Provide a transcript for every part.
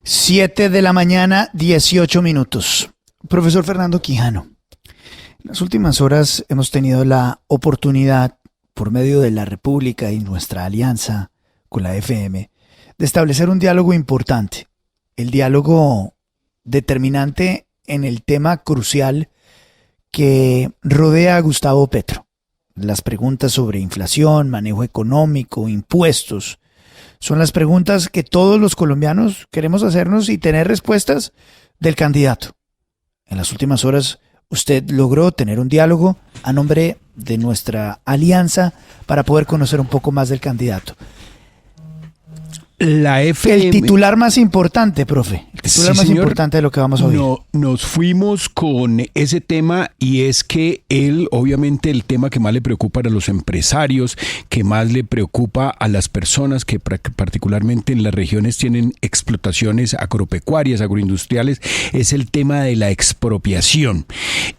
7 de la mañana, 18 minutos. Profesor Fernando Quijano, en las últimas horas hemos tenido la oportunidad, por medio de la República y nuestra alianza con la FM, de establecer un diálogo importante, el diálogo determinante en el tema crucial que rodea a Gustavo Petro. Las preguntas sobre inflación, manejo económico, impuestos, son las preguntas que todos los colombianos queremos hacernos y tener respuestas del candidato. En las últimas horas usted logró tener un diálogo a nombre de nuestra alianza para poder conocer un poco más del candidato. La FM, el titular más importante, profe. El titular sí, más señor, importante de lo que vamos a oír. Nos fuimos con ese tema, y es que él, obviamente, el tema que más le preocupa a los empresarios, que más le preocupa a las personas que particularmente en las regiones tienen explotaciones agropecuarias, agroindustriales, es el tema de la expropiación.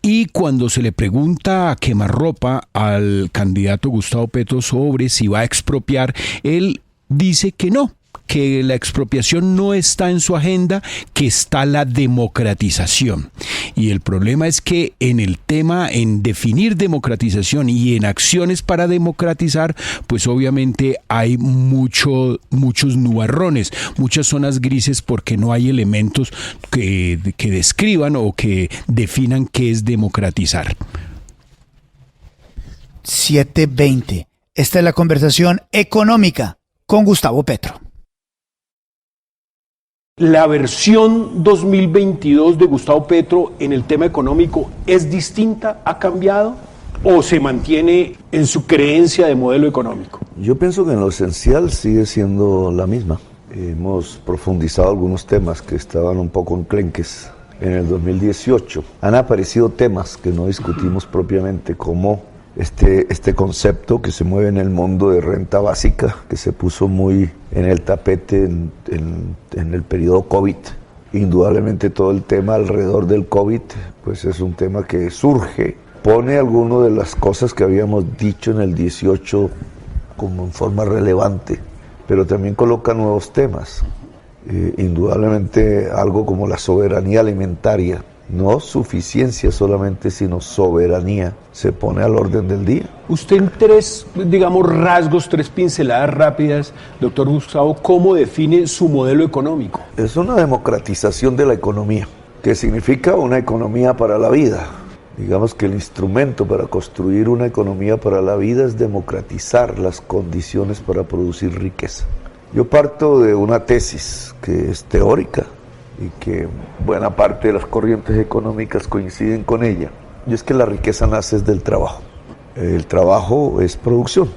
Y cuando se le pregunta a quemarropa al candidato Gustavo Petro sobre si va a expropiar, él dice que no, que la expropiación no está en su agenda, que está la democratización. Y el problema es que en el tema, en definir democratización y en acciones para democratizar, pues obviamente hay muchos nubarrones, muchas zonas grises, porque no hay elementos que describan o que definan qué es democratizar. 7:20. Esta es la conversación económica con Gustavo Petro. ¿La versión 2022 de Gustavo Petro en el tema económico es distinta, ha cambiado o se mantiene en su creencia de modelo económico? Yo pienso que en lo esencial sigue siendo la misma. Hemos profundizado algunos temas que estaban un poco enclenques en el 2018. Han aparecido temas que no discutimos propiamente, como este concepto que se mueve en el mundo de renta básica, que se puso muy en el tapete en el periodo COVID. Indudablemente todo el tema alrededor del COVID, pues es un tema que surge, pone algunas de las cosas que habíamos dicho en el 18 como en forma relevante, pero también coloca nuevos temas. Indudablemente algo como la soberanía alimentaria, no suficiencia solamente, sino soberanía, se pone al orden del día. Usted en tres, rasgos, tres pinceladas rápidas, doctor Gustavo, ¿cómo define su modelo económico? Es una democratización de la economía, que significa una economía para la vida. Digamos que el instrumento para construir una economía para la vida es democratizar las condiciones para producir riqueza. Yo parto de una tesis que es teórica, y que buena parte de las corrientes económicas coinciden con ella, y es que la riqueza nace del trabajo. El trabajo es producción,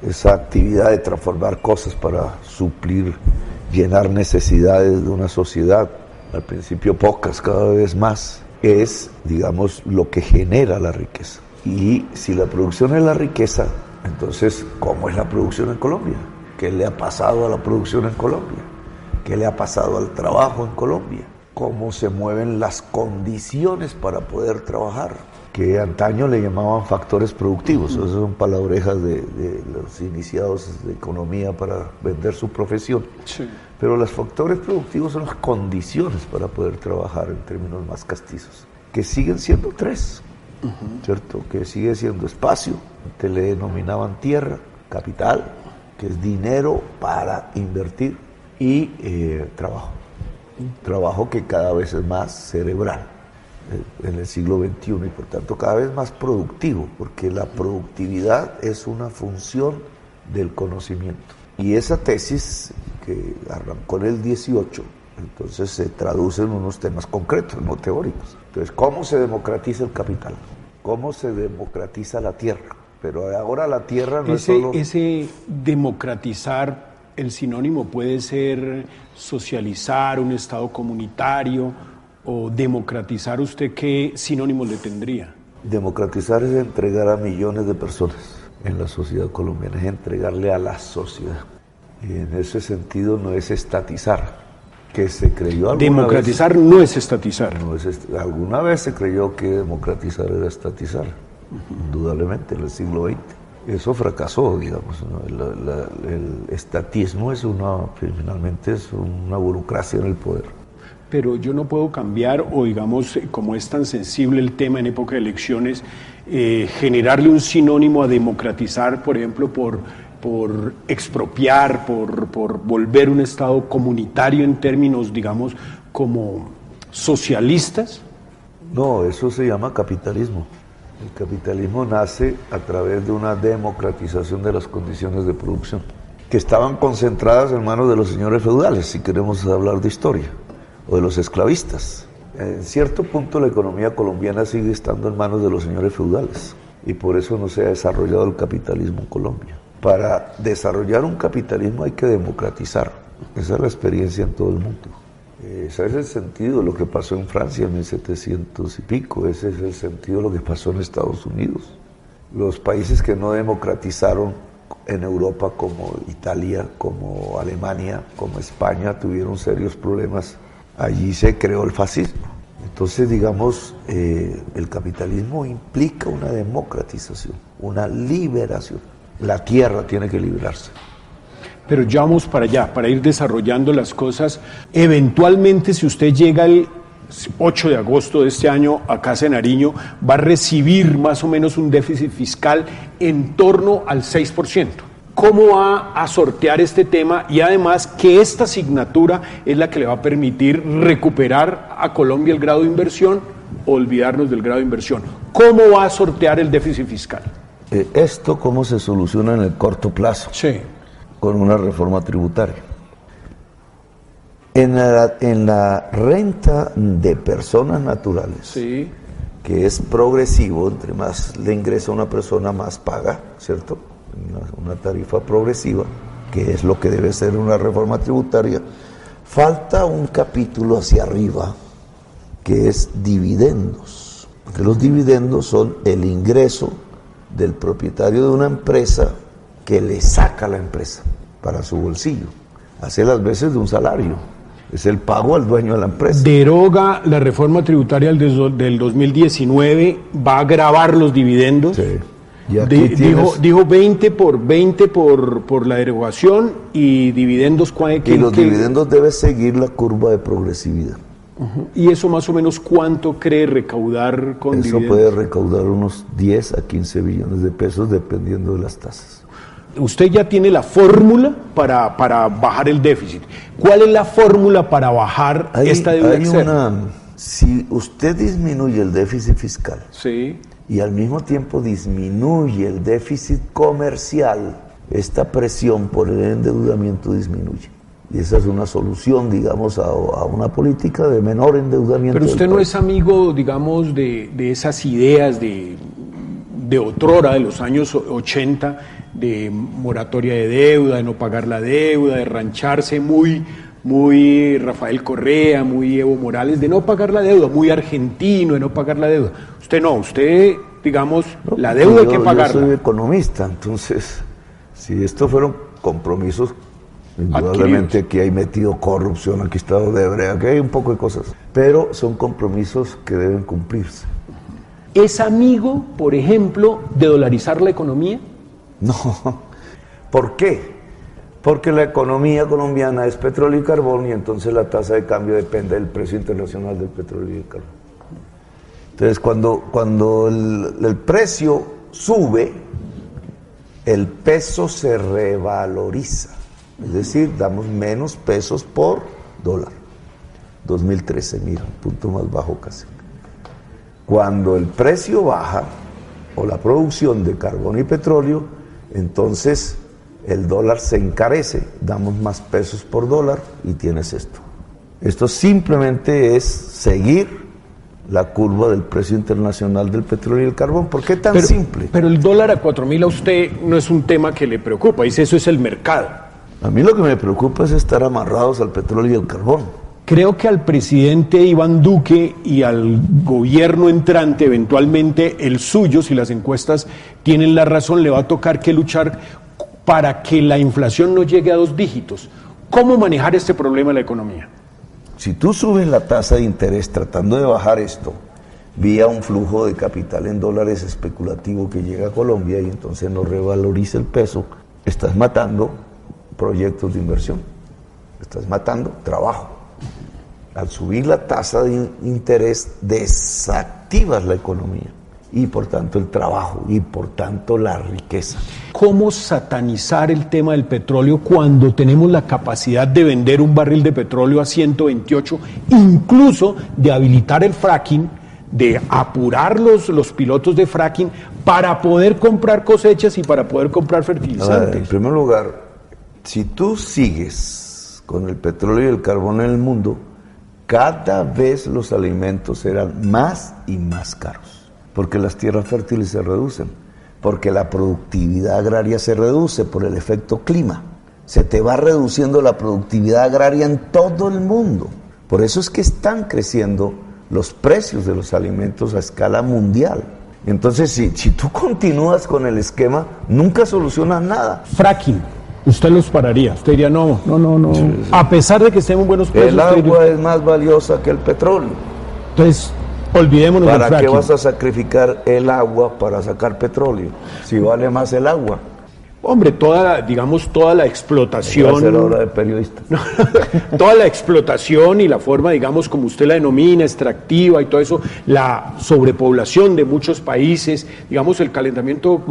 esa actividad de transformar cosas para suplir, llenar necesidades de una sociedad, al principio pocas, cada vez más, es, digamos, lo que genera la riqueza. Y si la producción es la riqueza, entonces, ¿cómo es la producción en Colombia? ¿Qué le ha pasado a la producción en Colombia? ¿Qué le ha pasado al trabajo en Colombia? ¿Cómo se mueven las condiciones para poder trabajar? Que antaño le llamaban factores productivos. Esas son palabrejas de los iniciados de economía para vender su profesión. Sí. Pero los factores productivos son las condiciones para poder trabajar en términos más castizos, que siguen siendo tres, ¿cierto? Que sigue siendo espacio, que le denominaban tierra, capital, que es dinero para invertir, y trabajo que cada vez es más cerebral en el siglo XXI, y por tanto cada vez más productivo, porque la productividad es una función del conocimiento. Y esa tesis que arrancó en el 18, entonces se traduce en unos temas concretos, no teóricos. Entonces, ¿cómo se democratiza el capital? ¿Cómo se democratiza la tierra? Pero ahora la tierra no es solo... Ese democratizar, el sinónimo puede ser socializar, un Estado comunitario, o democratizar, ¿usted qué sinónimo le tendría? Democratizar es entregar a millones de personas en la sociedad colombiana, es entregarle a la sociedad. Y en ese sentido no es estatizar, que se creyó alguna democratizar vez, no es estatizar. Alguna vez se creyó que democratizar era estatizar, indudablemente, en el siglo XX. Eso fracasó, digamos, ¿no? El estatismo finalmente es una burocracia en el poder. Pero yo no puedo cambiar, o digamos, como es tan sensible el tema en época de elecciones, generarle un sinónimo a democratizar, por ejemplo, por expropiar, por volver un Estado comunitario en términos, digamos, como socialistas. No, eso se llama capitalismo. El capitalismo nace a través de una democratización de las condiciones de producción, que estaban concentradas en manos de los señores feudales, si queremos hablar de historia, o de los esclavistas. En cierto punto la economía colombiana sigue estando en manos de los señores feudales, y por eso no se ha desarrollado el capitalismo en Colombia. Para desarrollar un capitalismo hay que democratizar. Esa es la experiencia en todo el mundo. Ese es el sentido de lo que pasó en Francia en 1700 y pico. Ese es el sentido de lo que pasó en Estados Unidos. Los países que no democratizaron en Europa, como Italia, como Alemania, como España, tuvieron serios problemas. Allí se creó el fascismo. Entonces, digamos, el capitalismo implica una democratización, una liberación. La tierra tiene que liberarse. Pero ya vamos para allá, para ir desarrollando las cosas. Eventualmente, si usted llega el 8 de agosto de este año a Casa de Nariño, va a recibir más o menos un déficit fiscal en torno al 6%. ¿Cómo va a sortear este tema? Y además que esta asignatura es la que le va a permitir recuperar a Colombia el grado de inversión o olvidarnos del grado de inversión. ¿Cómo va a sortear el déficit fiscal? ¿Esto cómo se soluciona en el corto plazo? Sí. Con una reforma tributaria. En la renta de personas naturales, Sí. que es progresivo, entre más le ingresa a una persona, más paga, ¿cierto? Una tarifa progresiva, que es lo que debe ser una reforma tributaria. Falta un capítulo hacia arriba, que es dividendos, porque los dividendos son el ingreso del propietario de una empresa que le saca a la empresa para su bolsillo, hace las veces de un salario, es el pago al dueño de la empresa. Deroga la reforma tributaria del 2019, va a gravar los dividendos. Sí. Y aquí Dijo 20 por la derogación y dividendos. Y los dividendos deben seguir la curva de progresividad. ¿Y eso más o menos cuánto cree recaudar con dividendos? Eso puede recaudar unos 10 a 15 billones de pesos dependiendo de las tasas. Usted ya tiene la fórmula para bajar el déficit. ¿Cuál es la fórmula para bajar esta deuda externa? Si usted disminuye el déficit fiscal, Sí. y al mismo tiempo disminuye el déficit comercial, esta presión por el endeudamiento disminuye. Y esa es una solución, digamos, a una política de menor endeudamiento. Pero usted no es amigo, digamos, de esas ideas de otrora, de los años 80, de moratoria de deuda, de no pagar la deuda, de rancharse muy Rafael Correa, muy Evo Morales, de no pagar la deuda, muy argentino, de no pagar la deuda. Usted no, usted, digamos, no, la deuda hay que pagarla. Yo soy economista, entonces, si estos fueron compromisos, indudablemente aquí hay metido corrupción, aquí está Odebrecht, aquí hay un poco de cosas, pero son compromisos que deben cumplirse. ¿Es amigo, por ejemplo, de dolarizar la economía? No. ¿Por qué? Porque la economía colombiana es petróleo y carbón y entonces la tasa de cambio depende del precio internacional del petróleo y el carbón. Entonces cuando el precio sube, el peso se revaloriza, es decir, damos menos pesos por dólar. 2013, mira, un punto más bajo casi. Cuando el precio baja, o la producción de carbón y petróleo, entonces el dólar se encarece, damos más pesos por dólar y tienes esto. Esto simplemente es seguir la curva del precio internacional del petróleo y el carbón. ¿Por qué tan simple? Pero el dólar a 4.000 a usted no es un tema que le preocupa, dice eso es el mercado. A mí lo que me preocupa es estar amarrados al petróleo y al carbón. Creo que al presidente Iván Duque y al gobierno entrante, eventualmente el suyo, si las encuestas tienen la razón, le va a tocar que luchar para que la inflación no llegue a 2 dígitos. ¿Cómo manejar este problema de la economía? Si tú subes la tasa de interés tratando de bajar esto, vía un flujo de capital en dólares especulativo que llega a Colombia y entonces no revaloriza el peso, estás matando proyectos de inversión, estás matando trabajo. Al subir la tasa de interés, desactivas la economía y por tanto el trabajo y por tanto la riqueza. ¿Cómo satanizar el tema del petróleo cuando tenemos la capacidad de vender un barril de petróleo a 128, incluso de habilitar el fracking, de apurar los pilotos de fracking para poder comprar cosechas y para poder comprar fertilizantes? En primer lugar, si tú sigues con el petróleo y el carbón en el mundo, cada vez los alimentos serán más y más caros, porque las tierras fértiles se reducen, porque la productividad agraria se reduce por el efecto clima. Se te va reduciendo la productividad agraria en todo el mundo. Por eso es que están creciendo los precios de los alimentos a escala mundial. Entonces, si tú continúas con el esquema, nunca solucionas nada. Fracking, usted los pararía, usted diría no. Sí. A pesar de que estén en buenos precios. El agua es más valiosa que el petróleo. Entonces, olvidémonos del fracking. ¿Para qué vas a sacrificar el agua para sacar petróleo? Si vale más el agua. Hombre, toda la explotación. Va a ser hora de periodista. Toda la explotación y la forma, digamos, como usted la denomina, extractiva y todo eso, la sobrepoblación de muchos países, digamos, el calentamiento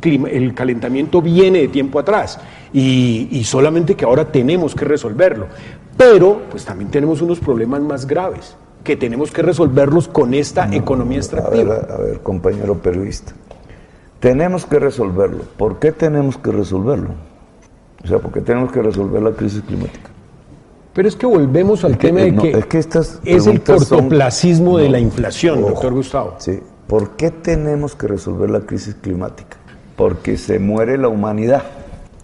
el calentamiento viene de tiempo atrás y solamente que ahora tenemos que resolverlo. Pero, pues también tenemos unos problemas más graves que tenemos que resolverlos con esta economía extractiva. A ver, compañero periodista. Tenemos que resolverlo. ¿Por qué tenemos que resolverlo? O sea, ¿por qué tenemos que resolver la crisis climática? Pero es que volvemos al tema de que es el cortoplacismo de la inflación, doctor Gustavo. Sí. ¿Por qué tenemos que resolver la crisis climática? Porque se muere la humanidad.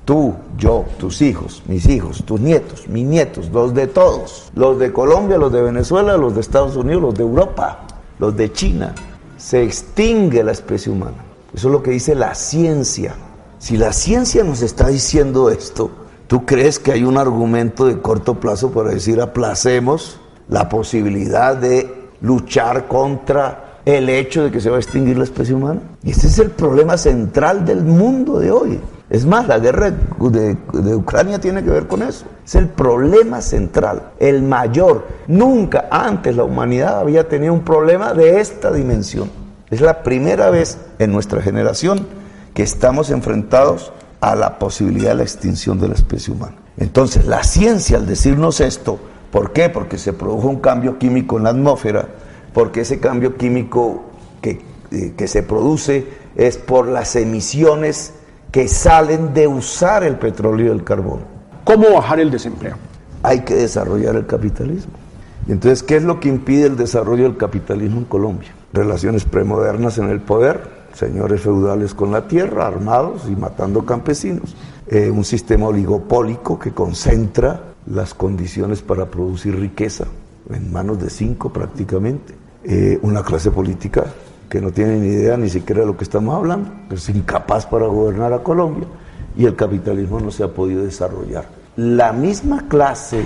Tú, yo, tus hijos, mis hijos, tus nietos, mis nietos, los de todos. Los de Colombia, los de Venezuela, los de Estados Unidos, los de Europa, los de China. Se extingue la especie humana. Eso es lo que dice la ciencia. Si la ciencia nos está diciendo esto, ¿tú crees que hay un argumento de corto plazo para decir aplacemos la posibilidad de luchar contra el hecho de que se va a extinguir la especie humana? Y este es el problema central del mundo de hoy. Es más, la guerra de Ucrania tiene que ver con eso. Es el problema central, el mayor. Nunca antes la humanidad había tenido un problema de esta dimensión. Es la primera vez en nuestra generación que estamos enfrentados a la posibilidad de la extinción de la especie humana. Entonces, la ciencia, al decirnos esto, ¿por qué? Porque se produjo un cambio químico en la atmósfera, porque ese cambio químico que se produce es por las emisiones que salen de usar el petróleo y el carbón. ¿Cómo bajar el desempleo? Hay que desarrollar el capitalismo. Y entonces, ¿qué es lo que impide el desarrollo del capitalismo en Colombia? Relaciones premodernas en el poder, señores feudales con la tierra, armados y matando campesinos. Un sistema oligopólico que concentra las condiciones para producir riqueza en manos de 5 prácticamente. Una clase política que no tiene ni idea ni siquiera de lo que estamos hablando, que es incapaz para gobernar a Colombia, y el capitalismo no se ha podido desarrollar. La misma clase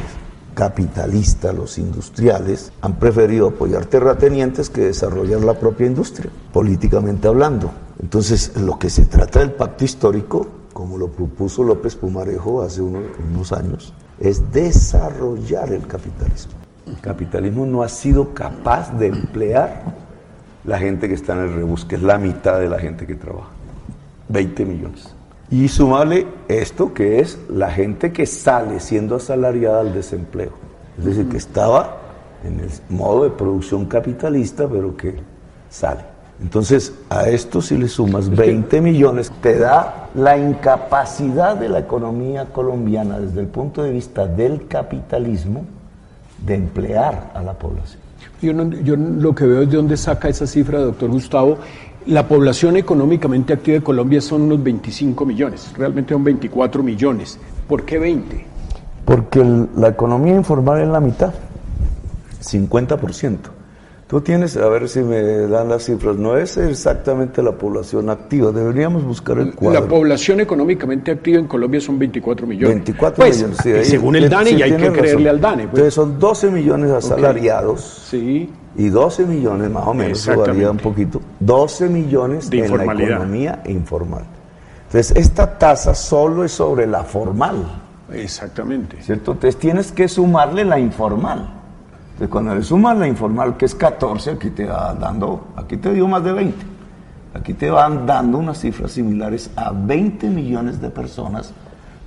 capitalista, los industriales, han preferido apoyar terratenientes que desarrollar la propia industria, políticamente hablando. Entonces, lo que se trata del pacto histórico, como lo propuso López Pumarejo hace unos años, es desarrollar el capitalismo. El capitalismo no ha sido capaz de emplear la gente que está en el rebus, que es la mitad de la gente que trabaja, 20 millones. Y sumale esto que es la gente que sale siendo asalariada al desempleo. Es decir, que estaba en el modo de producción capitalista, pero que sale. Entonces, a esto si le sumas 20 millones, te da la incapacidad de la economía colombiana desde el punto de vista del capitalismo de emplear a la población. Yo lo que veo es de dónde saca esa cifra, doctor Gustavo. La población económicamente activa de Colombia son unos 25 millones, realmente son 24 millones. ¿Por qué 20? Porque la economía informal es la mitad, 50%. Tú tienes, a ver si me dan las cifras, no es exactamente la población activa, deberíamos buscar el cuadro. La población económicamente activa en Colombia son 24 millones. 24 millones, sí. Ahí, según el DANE, y hay que creerle al DANE. Pues. Entonces son 12 millones asalariados. Sí. Y 12 millones, más o menos, eso varía un poquito, 12 millones de en la economía informal. Entonces, esta tasa solo es sobre la formal. Exactamente. ¿Cierto? Entonces tienes que sumarle la informal. Entonces cuando le sumas la informal, que es 14, aquí te dio más de 20. Aquí te van dando unas cifras similares a 20 millones de personas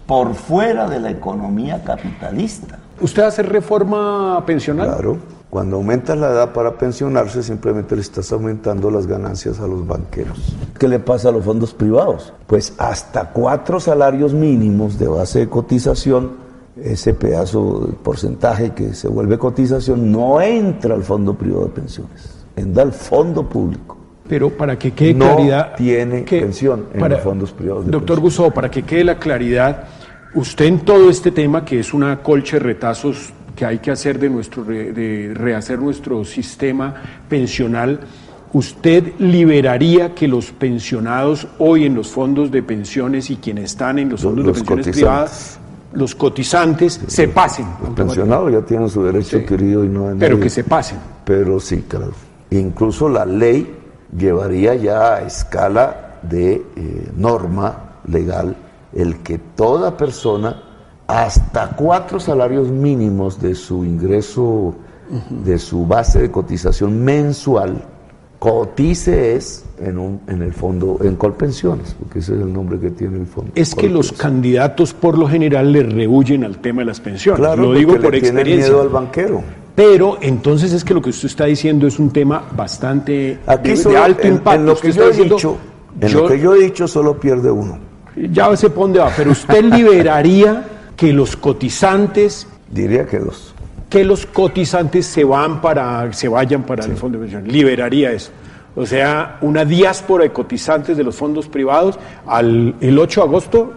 por fuera de la economía capitalista. ¿Usted hace reforma pensional? Claro, cuando aumentas la edad para pensionarse, simplemente le estás aumentando las ganancias a los banqueros. ¿Qué le pasa a los fondos privados? Pues hasta 4 salarios mínimos de base de cotización, ese pedazo de porcentaje que se vuelve cotización no entra al fondo privado de pensiones, entra al fondo público. Pero para que quede No claridad... tiene pensión en los fondos privados de Doctor pensión. Gustavo, para que quede la claridad, usted en todo este tema, que es una colcha de retazos que hay que hacer de rehacer nuestro sistema pensional, ¿usted liberaría que los pensionados hoy en los fondos de pensiones y quienes están en los fondos de pensiones privadas, los cotizantes, se pasen? Los pensionados ya tienen su derecho adquirido y no hay Pero nadie. que se pasen. Pero sí, claro. Incluso la ley llevaría ya a escala de norma legal el que toda persona, hasta 4 salarios mínimos de su ingreso, de su base de cotización mensual, cotice en el fondo, en Colpensiones, porque ese es el nombre que tiene el fondo. Es que los candidatos por lo general le rehuyen al tema de las pensiones. Claro, lo digo porque por le tienen experiencia. miedo al banquero. Pero entonces es que lo que usted está diciendo es un tema bastante Aquí de solo, alto impacto. en lo Usted que está yo he diciendo, dicho, lo que yo he dicho solo pierde uno. ya sé por dónde va, pero usted liberaría que los cotizantes, Diría que 2. se vayan para el fondo de pensión. Liberaría eso. O sea, una diáspora de cotizantes de los fondos privados el 8 de agosto,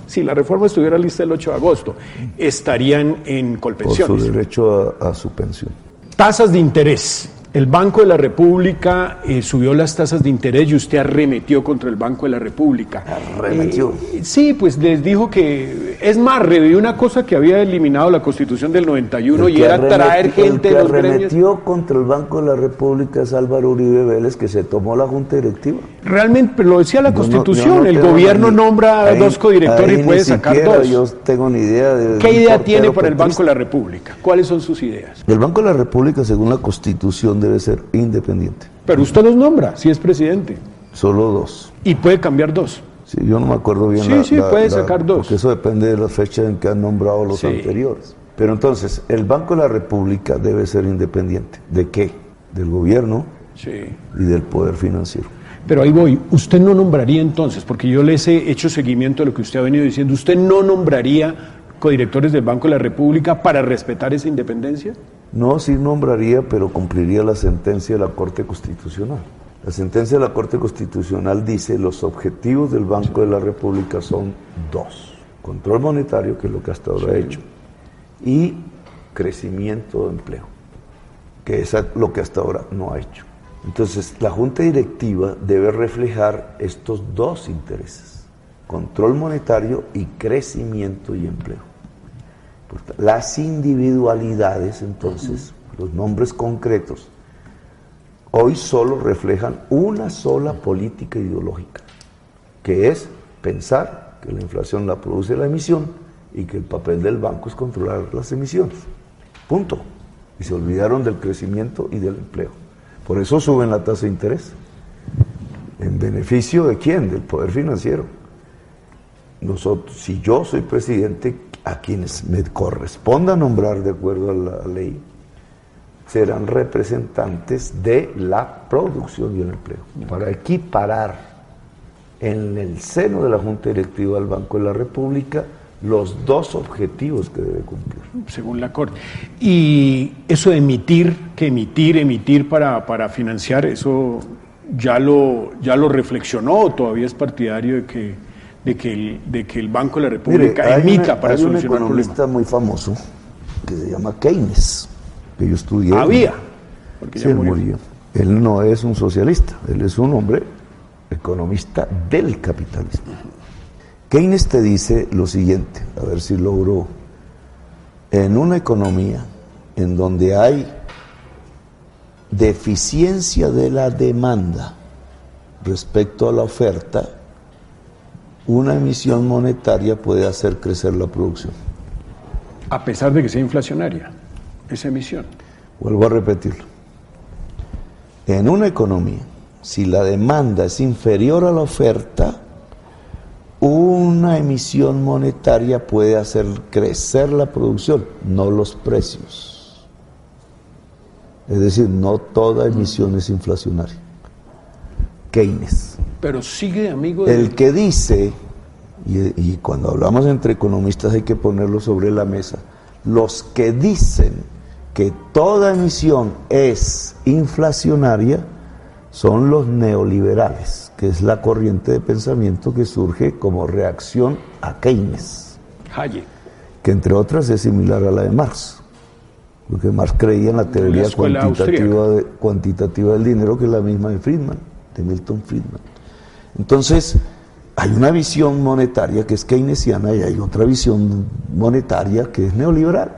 si la reforma estuviera lista el 8 de agosto, estarían en Por Colpensiones. su derecho a su pensión. Tasas de interés. El Banco de la República subió las tasas de interés y usted arremetió contra el Banco de la República. ¿Arremetió? Sí, pues les dijo que... Es más, revivió una cosa que había eliminado la Constitución del 91 y era traer gente de los gremios. El que arremetió contra el Banco de la República es Álvaro Uribe Vélez, que se tomó la Junta Directiva. Realmente, pero lo decía la Constitución, Yo no el tengo gobierno ni- nombra ahí- 2 codirectores ahí y puede ni sacar siquiera 2. Yo tengo ni idea de... ¿Qué un idea portero tiene para el petrista. Banco de la República? ¿Cuáles son sus ideas? El Banco de la República, según la Constitución, debe ser independiente. Pero usted los nombra, si es presidente, Solo 2. y puede cambiar 2. Sí, yo no me acuerdo bien. Sí, puede sacar 2. Porque eso depende de las fechas en que han nombrado los Sí. anteriores. Pero entonces, el Banco de la República debe ser independiente. ¿De qué? Del gobierno Sí. y del poder financiero. Pero ahí voy, usted no nombraría entonces, porque yo les he hecho seguimiento de lo que usted ha venido diciendo, ¿usted no nombraría codirectores del Banco de la República para respetar esa independencia? No, sí nombraría, pero cumpliría la sentencia de la Corte Constitucional. La sentencia de la Corte Constitucional dice los objetivos del Banco de la República son 2. Control monetario, que es lo que hasta ahora ha hecho, y crecimiento de empleo, que es lo que hasta ahora no ha hecho. Entonces, la Junta Directiva debe reflejar estos 2 intereses, control monetario y crecimiento y empleo. Las individualidades, entonces, los nombres concretos, hoy solo reflejan una sola política ideológica, que es pensar que la inflación la produce la emisión y que el papel del banco es controlar las emisiones. Punto. Y se olvidaron del crecimiento y del empleo. Por eso suben la tasa de interés. ¿En beneficio de quién? Del poder financiero. Nosotros, si yo soy presidente, a quienes me corresponda nombrar de acuerdo a la ley, serán representantes de la producción y el empleo, para equiparar en el seno de la Junta Directiva del Banco de la República los 2 objetivos que debe cumplir. Según la Corte. Y eso de emitir para financiar, ¿eso ya lo reflexionó o todavía es partidario de que el Banco de la República emita para solucionar un problemas? economista muy famoso que se llama Keynes, que yo estudié. Había, porque Sí, ya él murió. murió. Él no es un socialista, él es un hombre economista del capitalismo. Keynes te dice lo siguiente, a ver si logro. En una economía en donde hay deficiencia de la demanda respecto a la oferta, una emisión monetaria puede hacer crecer la producción. A pesar de que sea inflacionaria esa emisión. Vuelvo a repetirlo. En una economía, si la demanda es inferior a la oferta, una emisión monetaria puede hacer crecer la producción, no los precios. Es decir, no toda emisión es inflacionaria. Keynes. Pero sigue amigo El que dice, y cuando hablamos entre economistas hay que ponerlo sobre la mesa, los que dicen que toda emisión es inflacionaria son los neoliberales, que es la corriente de pensamiento que surge como reacción a Keynes, Hayek, que entre otras es similar a la de Marx, porque Marx creía en la teoría cuantitativa del dinero, que es la misma de Friedman, de Milton Friedman. Entonces, hay una visión monetaria que es keynesiana y hay otra visión monetaria que es neoliberal.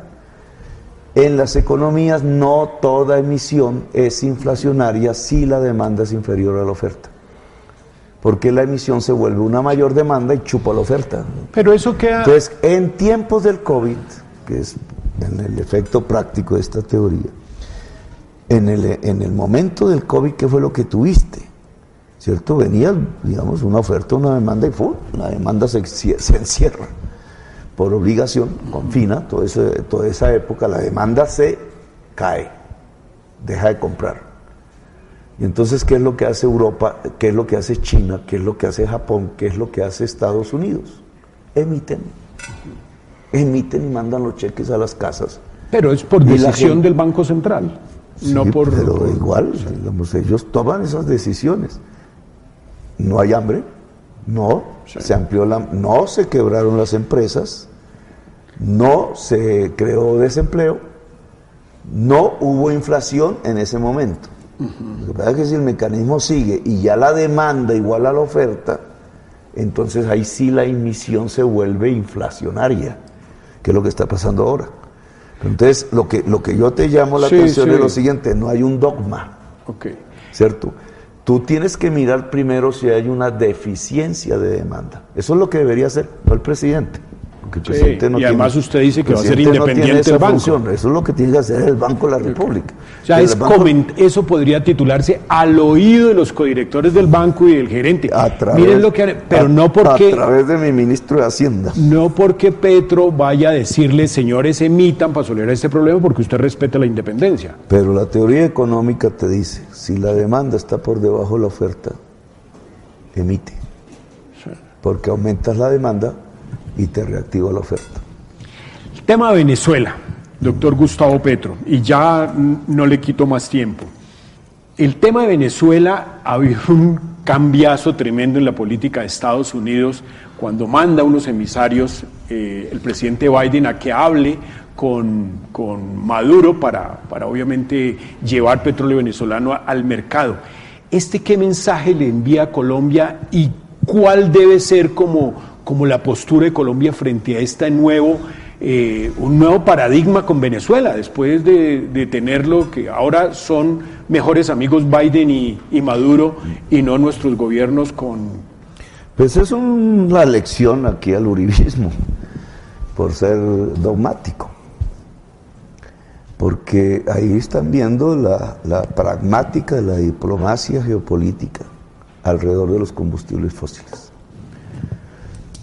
En las economías no toda emisión es inflacionaria si la demanda es inferior a la oferta, porque la emisión se vuelve una mayor demanda y chupa la oferta. Pero eso queda... Entonces, en tiempos del COVID, que es en el efecto práctico de esta teoría, en el momento del COVID, ¿qué fue lo que tuviste? ¿Cierto? Venía, digamos, una oferta, una demanda y ¡fum! La demanda se encierra por obligación, confina, toda esa época la demanda se cae, deja de comprar. Y entonces, ¿qué es lo que hace Europa? ¿Qué es lo que hace China? ¿Qué es lo que hace Japón? ¿Qué es lo que hace Estados Unidos? Emiten y mandan los cheques a las casas. Pero es por decisión del Banco Central, sí, no por... Pero igual, digamos, ellos toman esas decisiones. No hay hambre, no, sí. Se amplió no se quebraron las empresas, no se creó desempleo, no hubo inflación en ese momento. Lo que pasa es que si el mecanismo sigue y ya la demanda igual a la oferta, entonces ahí sí la emisión se vuelve inflacionaria, que es lo que está pasando ahora. Pero entonces lo que yo te llamo la atención es lo siguiente: no hay un dogma, ¿cierto? Tú tienes que mirar primero si hay una deficiencia de demanda. Eso es lo que debería hacer, no el presidente. Porque el presidente no y además tiene, usted dice que va a ser independiente el banco. Función. Eso es lo que tiene que hacer el Banco de la República. O sea, eso podría titularse al oído de los codirectores del banco y del gerente. Miren lo que haré, pero no porque... A través de mi ministro de Hacienda. No porque Petro vaya a decirle, señores, emitan para solucionar este problema, porque usted respeta la independencia. Pero la teoría económica te dice, si la demanda está por debajo de la oferta, emite. Sí. Porque aumentas la demanda y te reactiva la oferta. El tema de Venezuela, doctor Gustavo Petro, y ya no le quito más tiempo. El tema de Venezuela ha habido un cambiazo tremendo en la política de Estados Unidos cuando manda unos emisarios, el presidente Biden, a que hable con Maduro para obviamente llevar petróleo venezolano al mercado. ¿Qué mensaje le envía a Colombia y cuál debe ser como la postura de Colombia frente a este un nuevo paradigma con Venezuela, después de tenerlo, que ahora son mejores amigos Biden y Maduro y no nuestros gobiernos con... Pues es una lección aquí al uribismo, por ser dogmático, porque ahí están viendo la pragmática de la diplomacia geopolítica alrededor de los combustibles fósiles.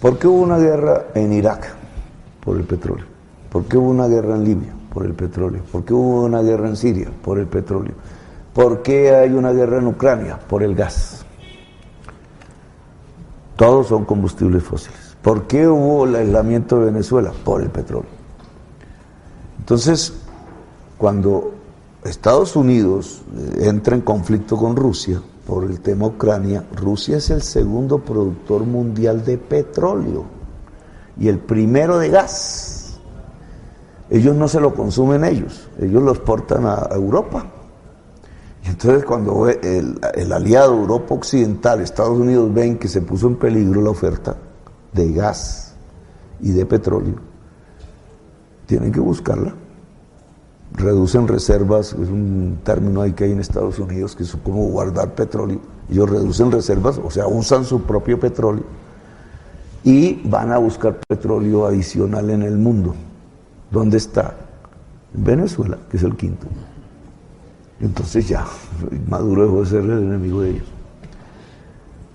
¿Por qué hubo una guerra en Irak? Por el petróleo. ¿Por qué hubo una guerra en Libia? Por el petróleo. ¿Por qué hubo una guerra en Siria? Por el petróleo. ¿Por qué hay una guerra en Ucrania? Por el gas. Todos son combustibles fósiles. ¿Por qué hubo el aislamiento de Venezuela? Por el petróleo. Entonces, cuando Estados Unidos entra en conflicto con Rusia por el tema Ucrania, Rusia es el segundo productor mundial de petróleo y el primero de gas. Ellos no se lo consumen ellos lo exportan a Europa. Y entonces cuando el aliado Europa Occidental, Estados Unidos, ven que se puso en peligro la oferta de gas y de petróleo, tienen que buscarla. Reducen reservas, es un término ahí que hay en Estados Unidos, que es como guardar petróleo. Ellos reducen reservas, o sea, usan su propio petróleo y van a buscar petróleo adicional en el mundo. ¿Dónde está? En Venezuela, que es el quinto. Entonces ya, Maduro dejó de ser el enemigo de ellos.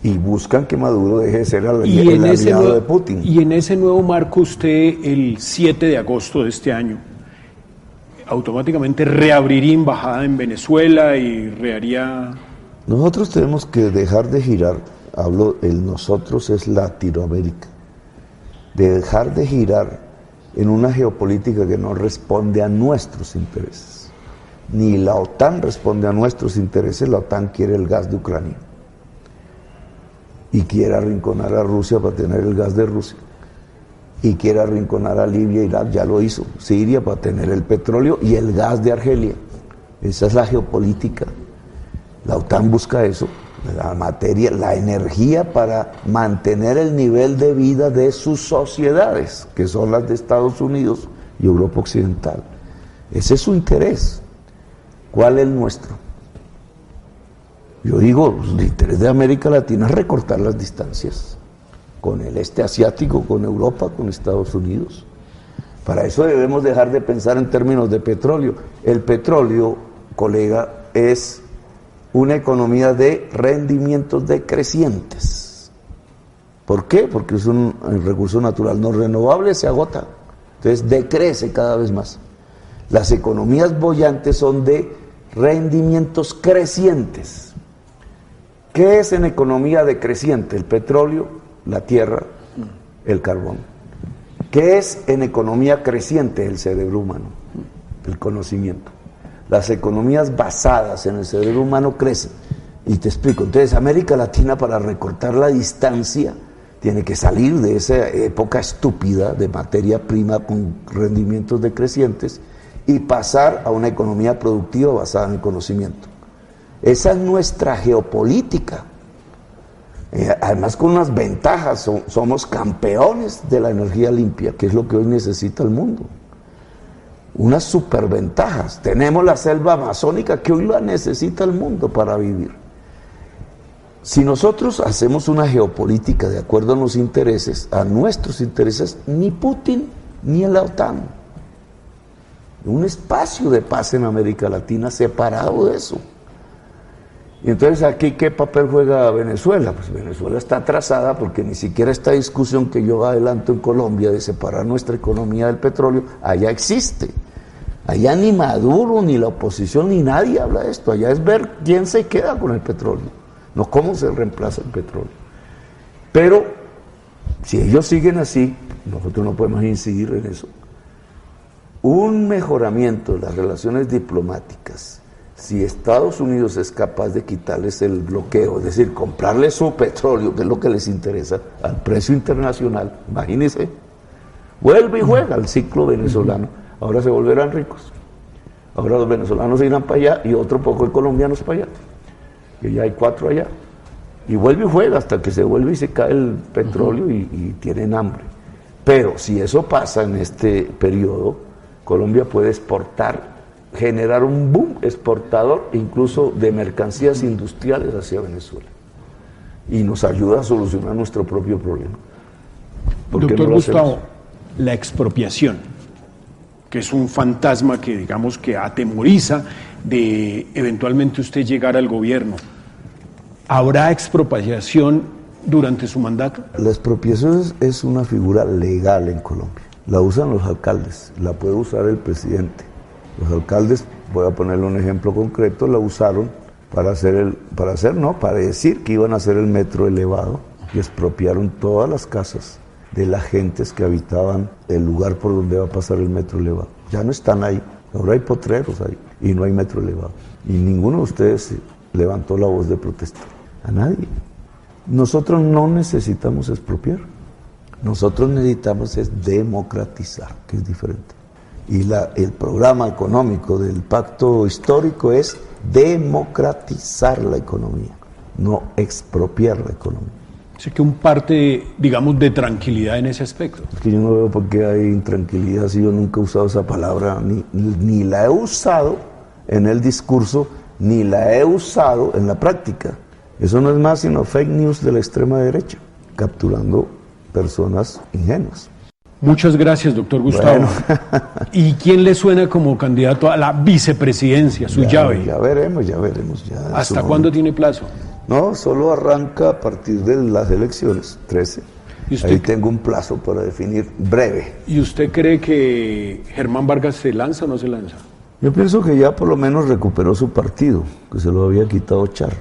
Y buscan que Maduro deje de ser el aliado de Putin. Y en ese nuevo marco usted, el 7 de agosto de este año, automáticamente reabriría embajada en Venezuela y reharía... Nosotros tenemos que dejar de girar, nosotros es Latinoamérica, dejar de girar en una geopolítica que no responde a nuestros intereses. Ni la OTAN responde a nuestros intereses, la OTAN quiere el gas de Ucrania y quiere arrinconar a Rusia para tener el gas de Rusia y quiere arrinconar a Libia, Irak, ya lo hizo, Siria para tener el petróleo y el gas de Argelia. Esa es la geopolítica. La OTAN busca eso, la materia, la energía para mantener el nivel de vida de sus sociedades, que son las de Estados Unidos y Europa Occidental. Ese es su interés. ¿Cuál es el nuestro? Yo digo, el interés de América Latina es recortar las distancias con el este asiático, con Europa, con Estados Unidos. Para eso debemos dejar de pensar en términos de petróleo. El petróleo, colega, es una economía de rendimientos decrecientes. ¿Por qué? Porque es un recurso natural no renovable, se agota. Entonces decrece cada vez más. Las economías bollantes son de rendimientos crecientes. ¿Qué es en economía decreciente? El petróleo, la tierra, el carbón. ¿Qué es en economía creciente? El cerebro humano, el conocimiento. Las economías basadas en el cerebro humano crecen. Y te explico. Entonces, América Latina, para recortar la distancia, tiene que salir de esa época estúpida de materia prima con rendimientos decrecientes y pasar a una economía productiva basada en el conocimiento. Esa es nuestra geopolítica. Además, con unas ventajas, somos campeones de la energía limpia, que es lo que hoy necesita el mundo. Unas superventajas. Tenemos la selva amazónica que hoy la necesita el mundo para vivir. Si nosotros hacemos una geopolítica de acuerdo a nuestros intereses, ni Putin ni la OTAN. Un espacio de paz en América Latina separado de eso. Y entonces aquí, ¿qué papel juega Venezuela? Pues Venezuela está atrasada porque ni siquiera esta discusión que yo adelanto en Colombia de separar nuestra economía del petróleo, allá existe. Allá ni Maduro, ni la oposición, ni nadie habla de esto. Allá es ver quién se queda con el petróleo, no cómo se reemplaza el petróleo. Pero si ellos siguen así, nosotros no podemos incidir en eso. Un mejoramiento de las relaciones diplomáticas, si Estados Unidos es capaz de quitarles el bloqueo, es decir, comprarles su petróleo, que es lo que les interesa, al precio internacional, imagínense, vuelve y juega al ciclo venezolano. Ahora se volverán ricos. Ahora los venezolanos irán para allá y otro poco de colombianos para allá. Que ya hay 4 allá. Y vuelve y juega hasta que se vuelve y se cae el petróleo y tienen hambre. Pero si eso pasa en este periodo, Colombia puede exportar, generar un boom exportador incluso de mercancías industriales hacia Venezuela. Y nos ayuda a solucionar nuestro propio problema. Doctor Gustavo, la expropiación, que es un fantasma que digamos que atemoriza de eventualmente usted llegar al gobierno. ¿Habrá expropiación durante su mandato? La expropiación es una figura legal en Colombia. La usan los alcaldes, la puede usar el presidente. Los alcaldes, voy a ponerle un ejemplo concreto, la usaron para decir que iban a hacer el metro elevado y expropiaron todas las casas de las gentes que habitaban el lugar por donde va a pasar el metro elevado. Ya no están ahí, ahora hay potreros ahí y no hay metro elevado. Y ninguno de ustedes levantó la voz de protesta, a nadie. Nosotros no necesitamos expropiar, nosotros necesitamos es democratizar, que es diferente. Y el programa económico del pacto histórico es democratizar la economía, no expropiar la economía. Sé que un parte, digamos, de tranquilidad en ese aspecto. Es que yo no veo por qué hay intranquilidad si yo nunca he usado esa palabra, ni la he usado en el discurso, ni la he usado en la práctica. Eso no es más sino fake news de la extrema derecha, capturando personas ingenuas. Muchas gracias, doctor Gustavo. Bueno. ¿Y quién le suena como candidato a la vicepresidencia, su llave? Ya veremos. ¿Hasta cuándo tiene plazo? No, solo arranca a partir de las elecciones, 13. ¿Y usted Ahí tengo un plazo para definir breve. ¿Y usted cree que Germán Vargas se lanza o no se lanza? Yo pienso que ya por lo menos recuperó su partido, que se lo había quitado Char.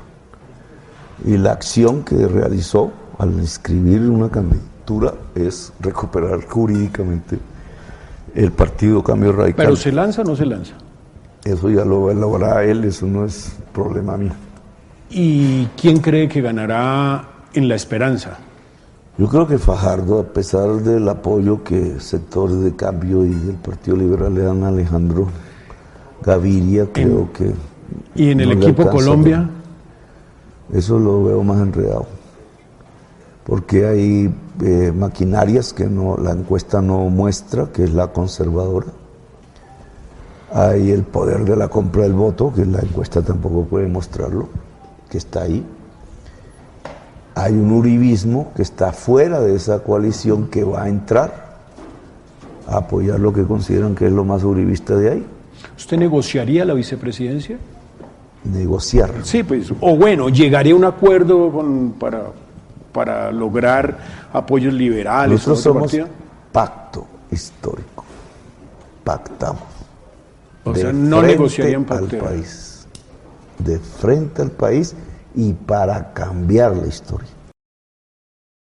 Y la acción que realizó al inscribir una candidatura es recuperar jurídicamente el partido Cambio Radical. ¿Pero se lanza o no se lanza? Eso ya lo elaborará él, eso no es problema mío. ¿Y quién cree que ganará en La Esperanza? Yo creo que Fajardo, a pesar del apoyo que sectores de Cambio y del Partido Liberal le dan a Alejandro Gaviria, creo que... ¿Y en el no le equipo alcanza. Colombia? Eso lo veo más enredado, porque hay maquinarias que la encuesta no muestra, que es la conservadora. Hay el poder de la compra del voto, que la encuesta tampoco puede mostrarlo, que está ahí. Hay un uribismo que está fuera de esa coalición, que va a entrar a apoyar lo que consideran que es lo más uribista de ahí. ¿Usted negociaría la vicepresidencia? Negociar. Sí, pues, o bueno, llegaría a un acuerdo para lograr apoyos liberales. Nosotros ¿otro somos partido? pacto histórico. Pactamos. O sea, De no frente negociarían al pacto. país. De frente al país y para cambiar la historia.